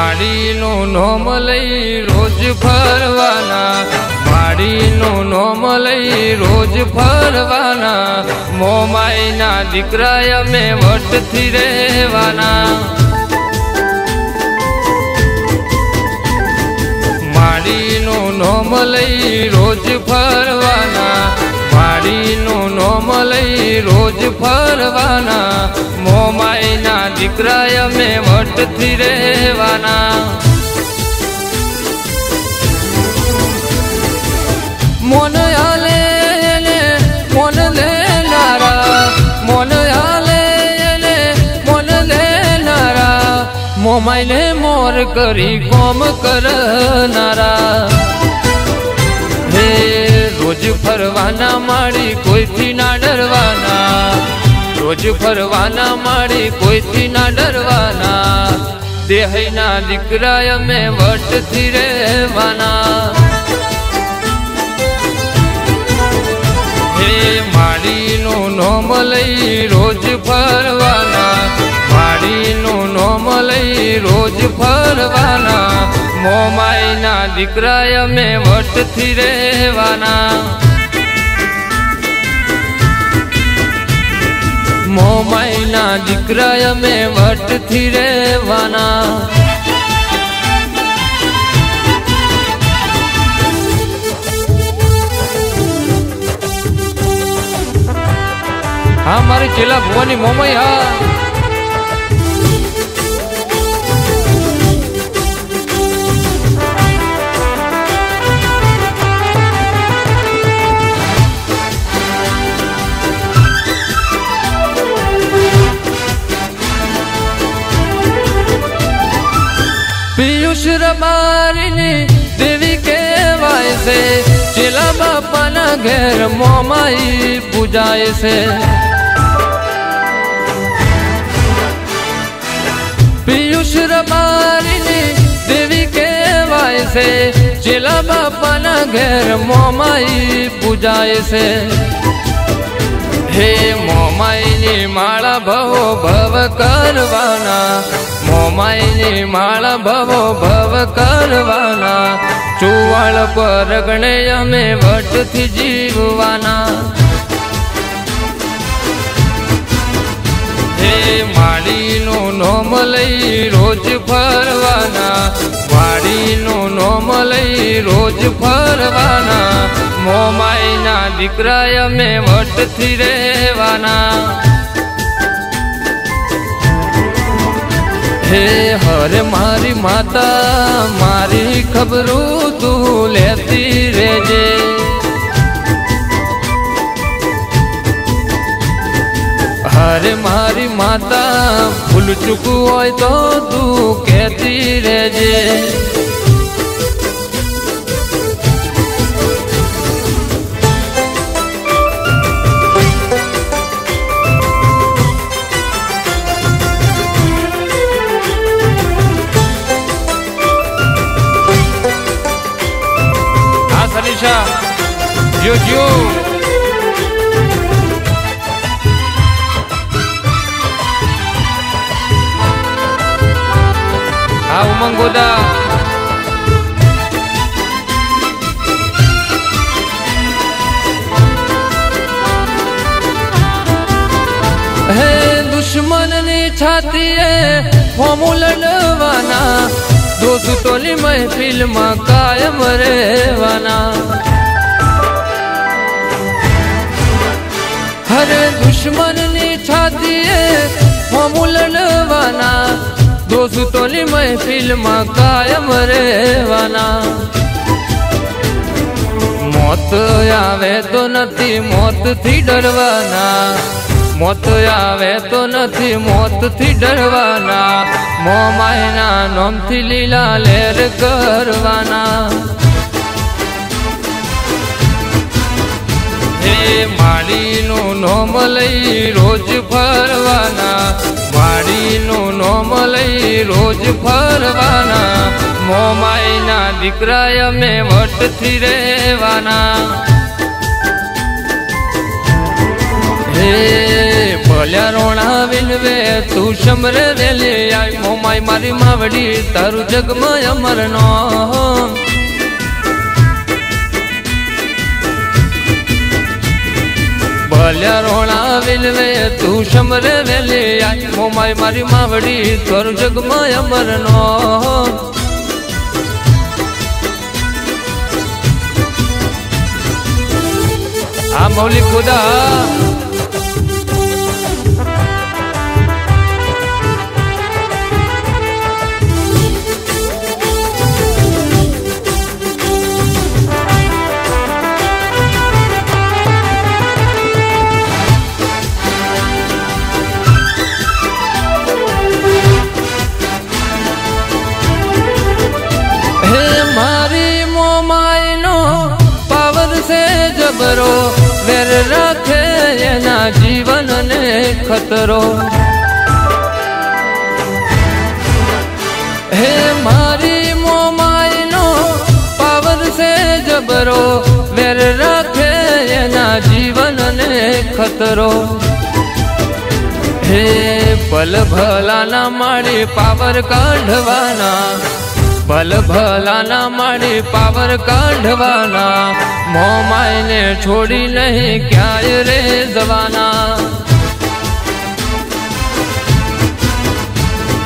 માડીનું નોમ લઈ રોજ ફરવાના, માડીનું નોમ લઈ રોજ ફરવાના, મોમાઈના દીકરા અમે વટથી રહેવાના। માડીનું નોમ લઈ રોજ ફરવાના, માડીનું નોમ લઈ રોજ ફરવાના, મોમાઈના દીકરા અમે વટથી રહેવાના। મોન આલે ને મોન લેનારા, મોન આલે ને મોન લેનારા, મોમાઈને મોર કરી કોમ કરનારા। હે રોજ ફરવાના માડી કોઈથી ના ડરવાના, રોજ ફરવાના માડી કોઈથી ના ડરવાના, દેહના દીકરા અમે વટથી રહેવાના। હે માડીનું નોમ લઈ રોજ ફરવાના, માડીનું નોમ લઈ રોજ ફરવાના, મોમાઈના દીકરા અમે વટથી રહેવાના। મોમાઈના દીકરા અમે વટથી રહેવાના। हाँ मारी चेला भुवनी मोमई हाँ पीयूष रबारी देवी कहवाय से, चेला बापा ना घेर मोमाई पूजाए से। पीयूष रबारी देवी कहवाय से, चेला बापा ना घेर मोमाई पूजाए से। हे मोमाईनी माला भवो भव करवाना, मोमाईनी माला भवो भव करवाना, चुवाड़ पर गणे अमे वटथी जीववाना। हे माडीનું નોમ લઈ રોજ ફરવાના, માડીનું નોમ લઈ રોજ ફરવાના, મોમાઈના દીકરા અમે વટથી રહેવાના। हे हरे मारी माता मारी खबरू तू लेती रेजे, हरे मारी माता भूल चुकू होय तो तू कहती रेजे। हाँ सनीशा जो जो हाँ उमंग गोदा हे दुश्मन ने छाती है होमू लड़वाना, दोस्तोली महफिल में कायम रहवाना। हरे दुश्मन ने छाती है होमू लड़वाना, दोस्तोली महफिल में कायम रहवाना। मौत आवे तो नथी मौत थी डरवाना, मौत आवे तो नथी मौत थी डरवाना, मोमाईना नोम थी लीला लहर करवाना। हे माडीનું નોમ લઈ રોજ ફરવાના, માડીનું નોમ લઈ રોજ ફરવાના, મોમાઈના દીકરા અમે વટથી રહેવાના। हे ભલ્યા રોણાવીન વિલવે તું શમરે વેલી આય મોમાય મારી માવડી તારું જગમાં અમરનો ભલ્યા રોણા વિલવે તું શમરે વેલી આય મોમાય મારી માવડી તારું જગમાં અમરનો આ મૌલિક ખુદા જબરો વેર રાખે એના જીવનને ખતરો હે મારી મોમાયનો પાવર છે જબરો વેર રાખે એના જીવનને ખતરો હે ભલ ભલાના મારી પાવર કાઢવાના ભલ ભલાના મારી પાવર કાઢવાના મોમાઈને છોડી નહીં ક્યાંય રે જવાના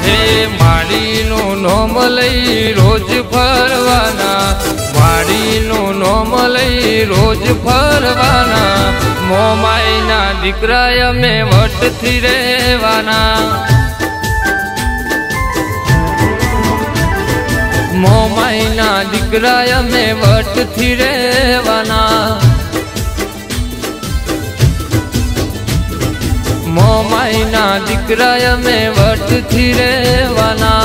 હે માડીનું નોમ લઈ રોજ ફરવાના માડીનું નોમ લઈ રોજ ફરવાના મોમાઈના દીકરા અમે વટથી રહેવાના મોમાઈના દીકરા અમે વટથી રહેવાના મોમાઈના દીકરા અમે વટથી રહેવાના